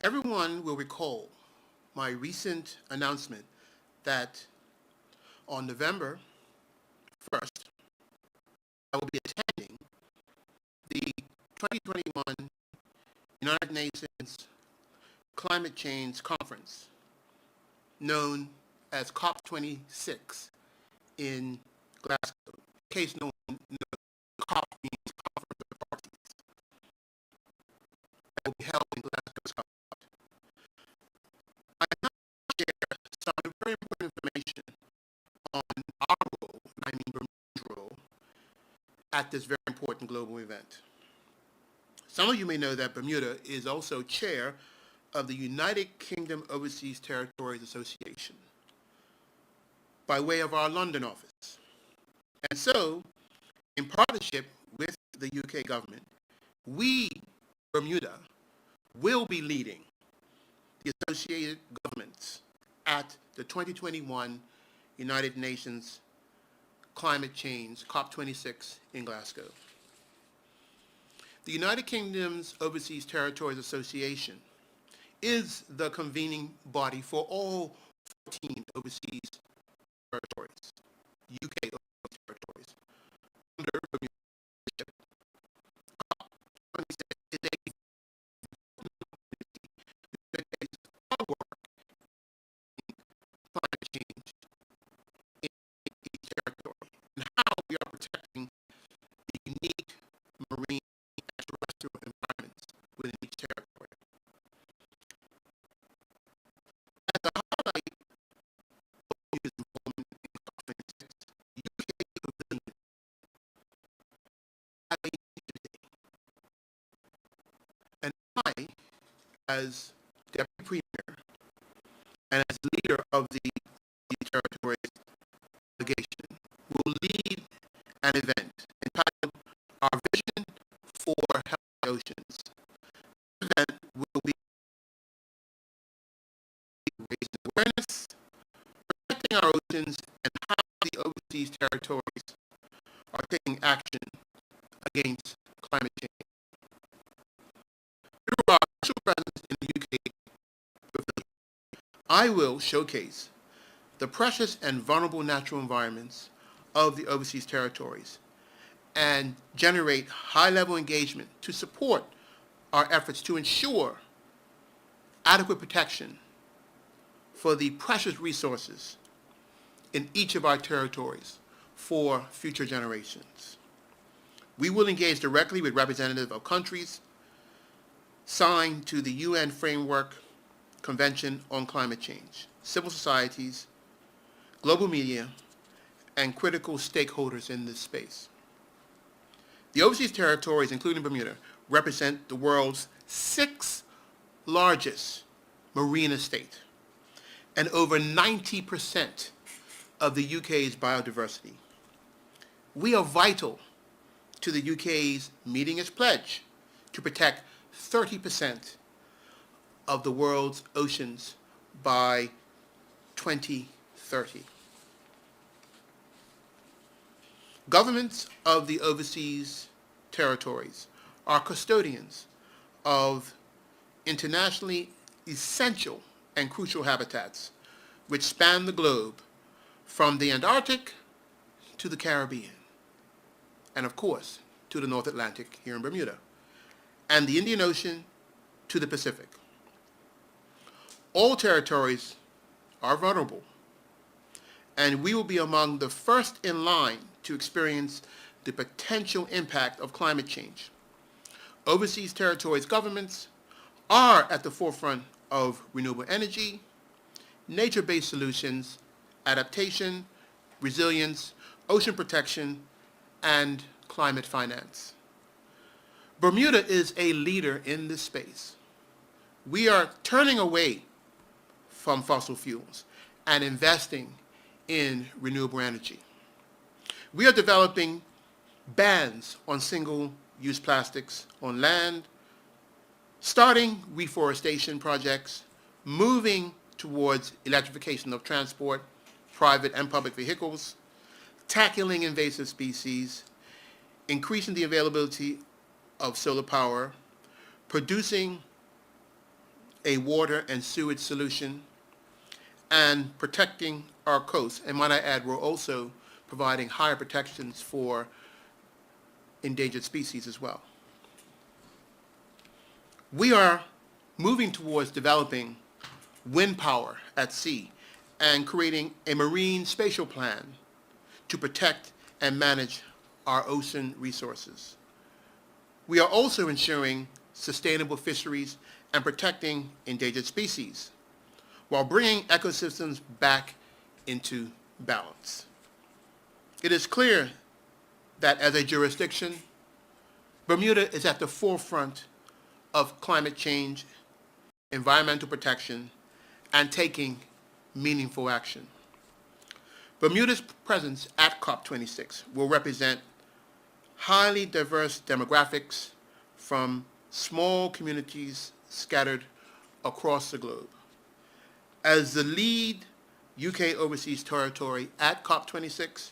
Everyone will recall my recent announcement that on November 1st, I will be attending the 2021 United Nations Climate Change Conference, known as COP26 in Glasgow. In case no one knows, COP means Conference of the Parties. That will be held in Glasgow, Scotland. I now share some very important information on our role, and I mean Bermuda's role, at this very important global event. Some of you may know that Bermuda is also chair of the United Kingdom Overseas Territories Association by way of our London office. And so, in partnership with the UK government, we, Bermuda, will be leading the associated governments at the 2021 United Nations Climate Change COP26 in Glasgow. The United Kingdom's Overseas Territories Association is the convening body for all 14 overseas territories, UK overseas territories, under Bermuda leadership. COP26 is a showcase our work in climate change in each territory and how we are protecting the unique marine and terrestrial environments within each territory. As a highlight of his involvement in COP26, UK Pavilion had a today, and I, as Deputy Premier and as leader of the territories delegation, will lead an event entitled Our Vision for Healthy Oceans. This event will be raising awareness, protecting our oceans, and how the overseas territories are taking action against climate change. Through our official presence in the UK pavilion, I will showcase the precious and vulnerable natural environments of the overseas territories and generate high-level engagement to support our efforts to ensure adequate protection for the precious resources in each of our territories for future generations. We will engage directly with representatives of countries signed to the UN Framework Convention on Climate Change, civil societies, global media, and critical stakeholders in this space. The overseas territories, including Bermuda, represent the world's 6th largest marine estate and over 90% of the UK's biodiversity. We are vital to the UK's meeting its pledge to protect 30% of the world's oceans by 2030. Governments of the overseas territories are custodians of internationally essential and crucial habitats which span the globe from the Antarctic to the Caribbean, and of course to the North Atlantic here in Bermuda, and the Indian Ocean to the Pacific. All territories are vulnerable, and we will be among the first in line to experience the potential impact of climate change. Overseas territories governments are at the forefront of renewable energy, nature-based solutions, adaptation, resilience, ocean protection, and climate finance. Bermuda is a leader in this space. We are turning away from fossil fuels and investing in renewable energy. We are developing bans on single-use plastics on land, starting reforestation projects, moving towards electrification of transport, private and public vehicles, tackling invasive species, increasing the availability of solar power, producing a water and sewage solution, and protecting our coast. And might I add, we're also providing higher protections for endangered species as well. We are moving towards developing wind power at sea and creating a marine spatial plan to protect and manage our ocean resources. We are also ensuring sustainable fisheries and protecting endangered species while bringing ecosystems back into balance. It is clear that as a jurisdiction, Bermuda is at the forefront of climate change, environmental protection, and taking meaningful action. Bermuda's presence at COP26 will represent highly diverse demographics from small communities scattered across the globe. As the lead UK overseas territory at COP26,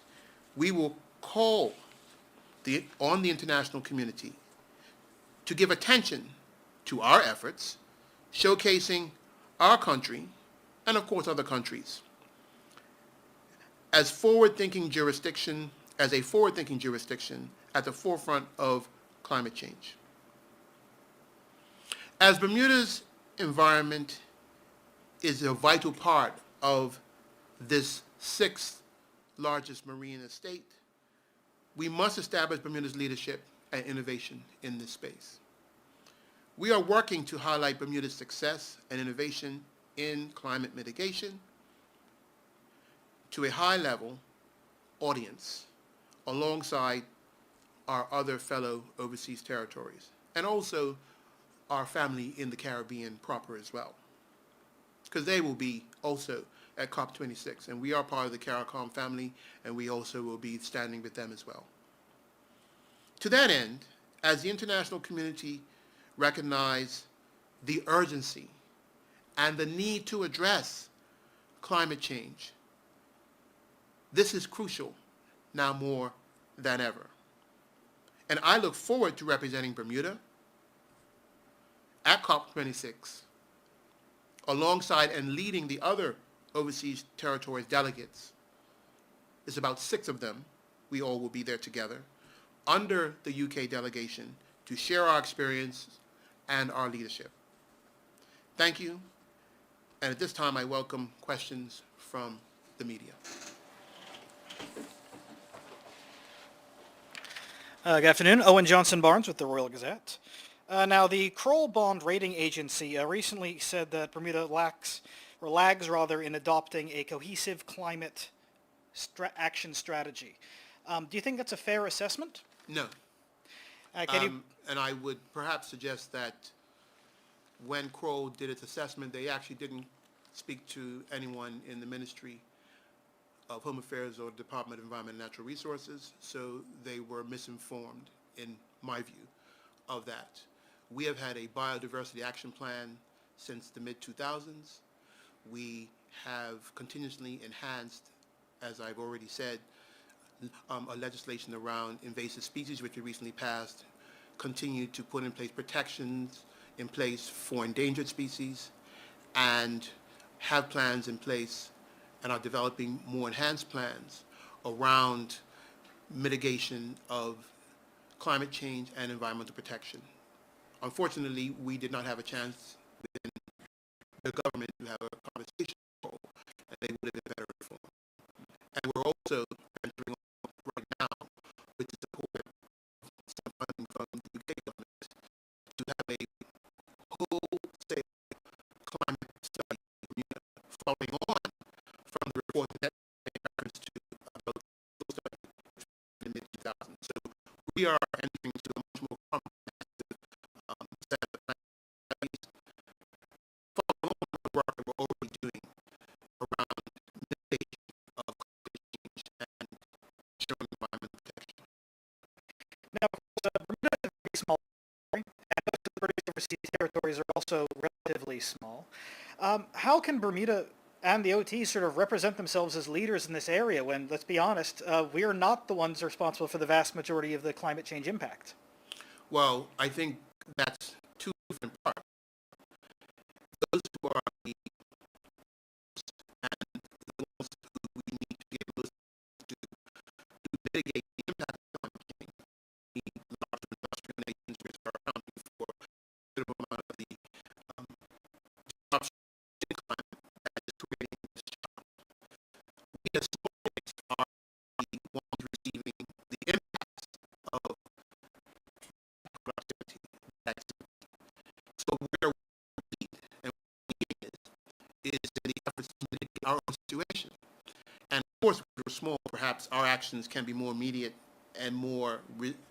we will call on the international community to give attention to our efforts, showcasing our country, and of course other countries, as a forward-thinking jurisdiction at the forefront of climate change. As Bermuda's environment is a vital part of this sixth largest marine estate, we must establish Bermuda's leadership and innovation in this space. We are working to highlight Bermuda's success and innovation in climate mitigation to a high-level audience alongside our other fellow overseas territories, and also our family in the Caribbean proper as well, because they will be also at COP26, and we are part of the CARICOM family, and we also will be standing with them as well. To that end, as the international community recognize the urgency and the need to address climate change, this is crucial now more than ever. And I look forward to representing Bermuda at COP26 alongside and leading the other overseas territories delegates. It's about 6 of them. We all will be there together under the UK delegation to share our experience and our leadership. Thank you. And at this time, I welcome questions from the media. Good afternoon. Owen Johnson Barnes with the Royal Gazette. Now, the Kroll Bond Rating Agency recently said that Bermuda lags in adopting a cohesive climate action strategy. Do you think that's a fair assessment? No. And I would perhaps suggest that when Kroll did its assessment, they actually didn't speak to anyone in the Ministry of Home Affairs or Department of Environment and Natural Resources, so they were misinformed, in my view, of that. We have had a biodiversity action plan since the mid-2000s. We have continuously enhanced, as I've already said, a legislation around invasive species, which we recently passed, continue to put in place protections in place for endangered species, and have plans in place and are developing more enhanced plans around mitigation of climate change and environmental protection. Unfortunately, we did not have a chance within the government to have a conversation, and they would have been better informed. And we're also entering right now with the support of some funding from the UK government to have a wholesale climate study following on from the report that made reference to about the study in the mid-2000s. So we are entering into a much more comprehensive set of studies following on the work that we're already doing around mitigation of climate change and ensuring environmental protection. Now, Bermuda is a very small territory, and most of the British overseas territories are also relatively small. How can Bermuda and the OT sort of represent themselves as leaders in this area when, let's be honest, we are not the ones responsible for the vast majority of the climate change impact? Well, I think that's two different parts. mitigate the impact of climate change. The larger industrial nations, which are accounting for a considerable amount of the disruption in climate that is creating this challenge. We as small states are the ones receiving the impacts of productivity. That's so where we lead and what we is in the efforts to mitigate our own situation. And of course, when we're small, perhaps our actions can be more immediate and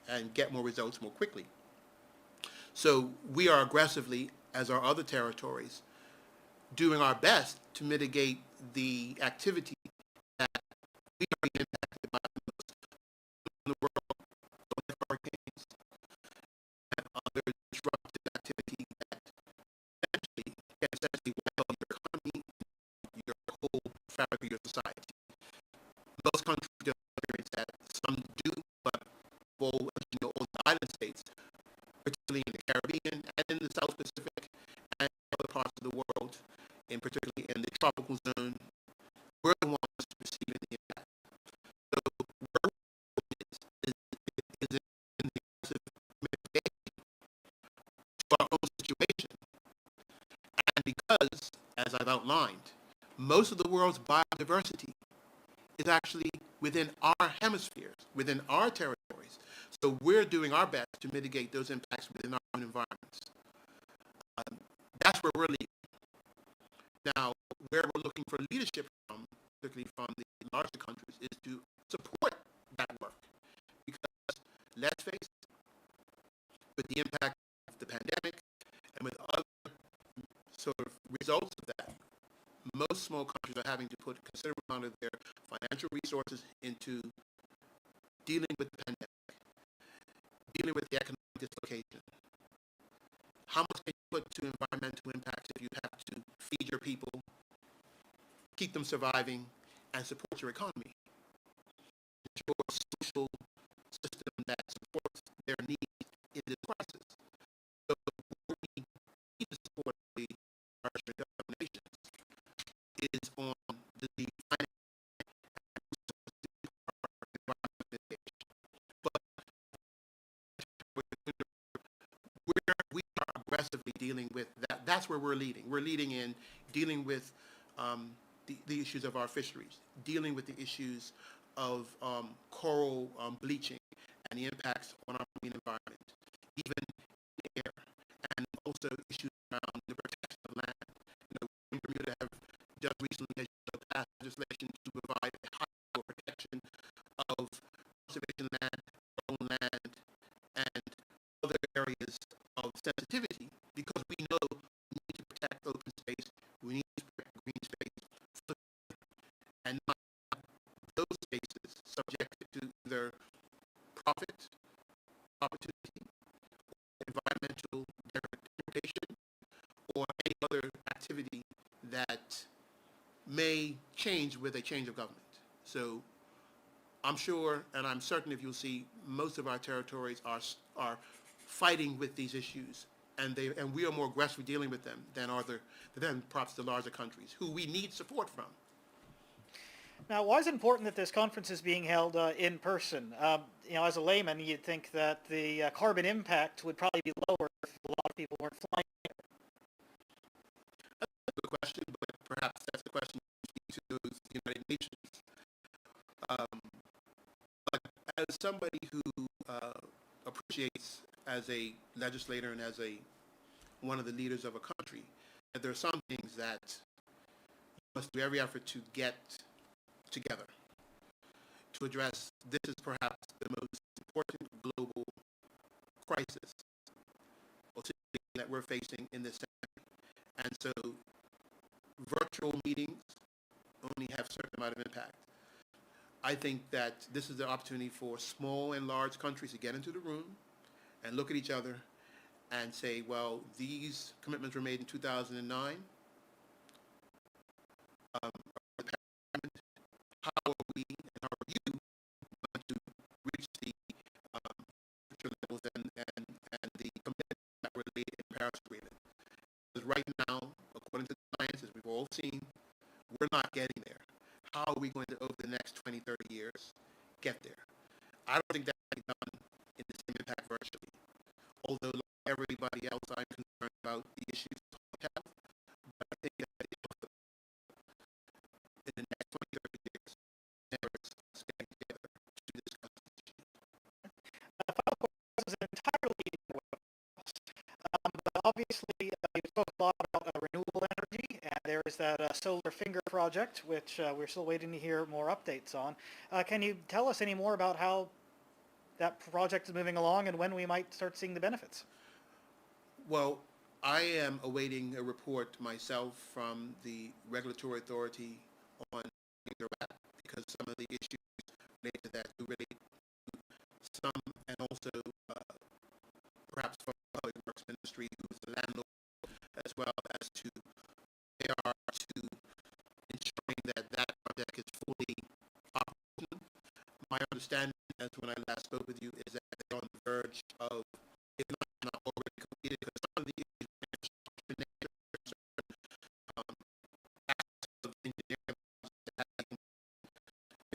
and get more results more quickly. So we are aggressively, as are other territories, doing our best to mitigate the activity that we are being impacted by most in the world, like hurricanes and other disruptive activity that can essentially wipe out your economy, your whole fabric of your society. Most countries don't experience that. Some do, but all, as you know, all the island states, particularly in the Caribbean and in the South Pacific and other parts of the world, and particularly in the tropical zone, we're the ones receiving the impact. So where is in the aggressive mitigation to our own situation. And because, as I've outlined, most of the world's biodiversity is actually within our hemispheres, within our territories. So we're doing our best to mitigate those impacts within our own environments. That's where we're leading. Now, where we're looking for leadership from, particularly from the larger countries, is to support that work. Because let's face it, with the impact of the pandemic and with other sort of results of that, most small countries are having to put a considerable amount of their financial resources into dealing with the pandemic, dealing with the economic dislocation. How much can you put to environmental impacts if you have to feed your people, keep them surviving, and support your economy? Your social system that supports their needs in this crisis. So what we need to support the larger developed nations is on the finance environmental mitigation. But where we are aggressively dealing with that, that's where we're leading. We're leading in dealing with the issues of our fisheries, dealing with the issues of coral bleaching and the impacts on our marine environment, even air, and also issues around the protection of land. You know, in Bermuda have just recently passed legislation to provide a high protection of conservation land, own land, and other areas of sensitivity, because we know we need to protect open space, we need to protect green space, and not those spaces subjected to either profit, opportunity, environmental degradation, or any other activity that may change with a change of government. So I'm sure, and I'm certain, if you'll see, most of our territories are fighting with these issues, and we are more aggressively dealing with them than perhaps the larger countries, who we need support from. Now, why is it important that this conference is being held in person? As a layman, you'd think that the carbon impact would probably be lower if a lot of people weren't flying. That's a good question, but perhaps that's the question to those United Nations. But as somebody who appreciates, as a legislator and as one of the leaders of a country, that there are some things that you must do every effort to get together to address. This is perhaps the most important global crisis or situation that we're facing in this century. And so virtual meetings only have a certain amount of impact. I think that this is the opportunity for small and large countries to get into the room and look at each other and say, well, these commitments were made in 2009. How are we and how are you going to reach the levels and the commitments that were laid in the Paris Agreement? Because right now, according to the science, as we've all seen, we're not getting there. How are we going to, over the next 20, 30 years, get there? I don't think that can be done in the same impact virtually. Although, like everybody else, I'm concerned about the issues we have. But I think that in the next 20, 30 years, never us getting together to discuss this issue. Final question is entirely but obviously you spoke a lot about renewable energy, and there is that solar finger project, which we're still waiting to hear more updates on. Can you tell us any more about how that project is moving along and when we might start seeing the benefits? Well, I am awaiting a report myself from the regulatory authority on Iraq because some of the issues related to that do relate to some, and also perhaps from the Public Works Ministry, who is the landlord, as well as to AR to ensuring that that project is fully operational. My understanding, as when I last spoke with you, is that they're on the verge of, if not already completed, because some of the issues in nature, aspects of engineering that have been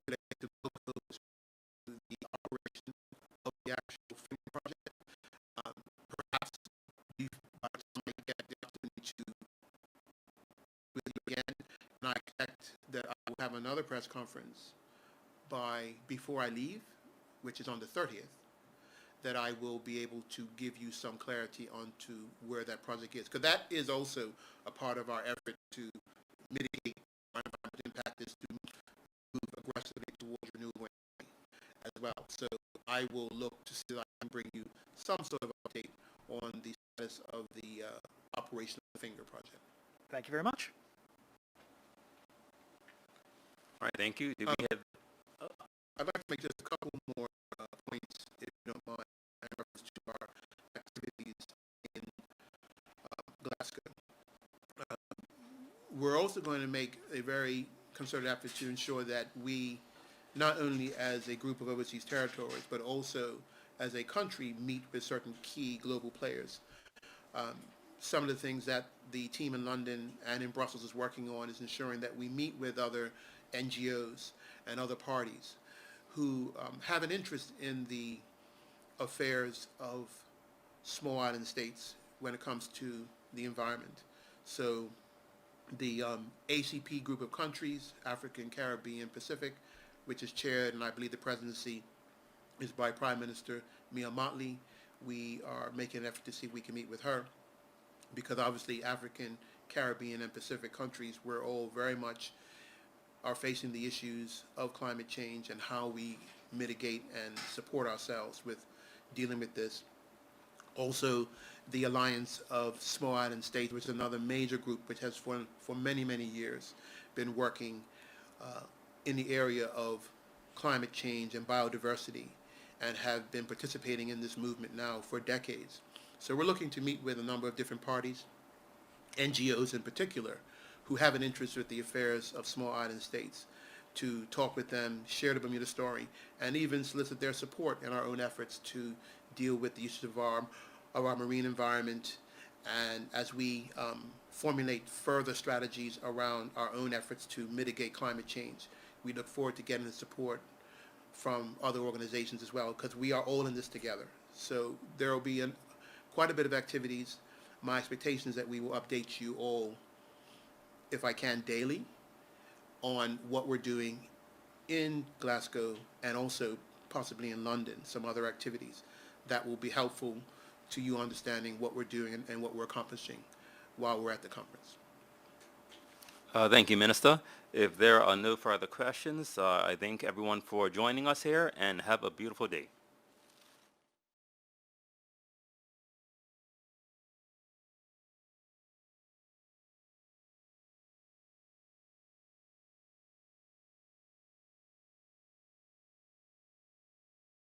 related to codes, to the operation of the actual finger project. Perhaps by the time I get the opportunity to with you again, and I expect that I will have another press conference before I leave, which is on the 30th, that I will be able to give you some clarity onto where that project is. Because that is also a part of our effort to mitigate our environmental impact, is to move aggressively towards renewable energy as well. So I will look to see if I can bring you some sort of update on the status of the operation of the Finger project. Thank you very much. All right, thank you. Do we have? I'd like to make just a couple more points, if you don't mind, in reference to our activities in Glasgow. We're also going to make a very concerted effort to ensure that we, not only as a group of overseas territories, but also as a country, meet with certain key global players. Some of the things that the team in London and in Brussels is working on is ensuring that we meet with other NGOs and other parties who have an interest in the affairs of small island states when it comes to the environment. So the ACP group of countries, African, Caribbean, Pacific, which is chaired, and I believe the presidency is by Prime Minister Mia Mottley. We are making an effort to see if we can meet with her, because obviously African, Caribbean, and Pacific countries, we're all very much are facing the issues of climate change and how we mitigate and support ourselves with dealing with this. Also, the Alliance of Small Island States, which is another major group which has for many, many years been working in the area of climate change and biodiversity, and have been participating in this movement now for decades. So we're looking to meet with a number of different parties, NGOs in particular, who have an interest with the affairs of small island states, to talk with them, share the Bermuda story, and even solicit their support in our own efforts to deal with the issues of our marine environment, and as we formulate further strategies around our own efforts to mitigate climate change. We look forward to getting the support from other organizations as well, because we are all in this together. So there will be quite a bit of activities. My expectation is that we will update you all, if I can, daily on what we're doing in Glasgow and also possibly in London, some other activities that will be helpful to you understanding what we're doing and what we're accomplishing while we're at the conference. Thank you, Minister. If there are no further questions, I thank everyone for joining us here, and have a beautiful day.